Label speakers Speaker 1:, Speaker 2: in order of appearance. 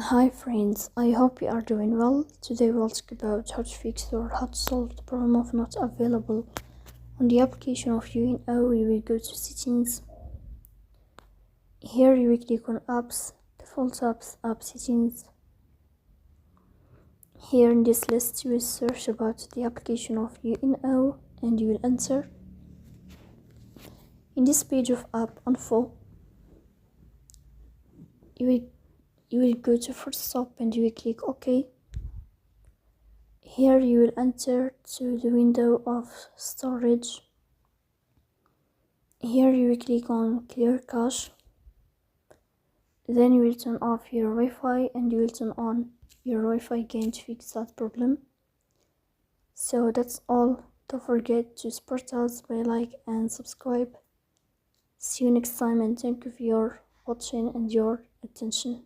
Speaker 1: Hi friends, I hope you are doing well. Today we'll talk about how to fix or how to solve the problem of not available. On the application of UNO, we will go to settings. Here you will click on apps, default apps, app settings. Here in this list you will search about the application of UNO and you will enter. In this page of app info, you will go to first stop and you will click OK. Here you will enter to the window of storage. Here you will click on clear cache. Then you will turn off your Wi-Fi and you will turn on your Wi-Fi again to fix that problem. So that's all. Don't forget to support us by like and subscribe. See you next time and thank you for your watching and your attention.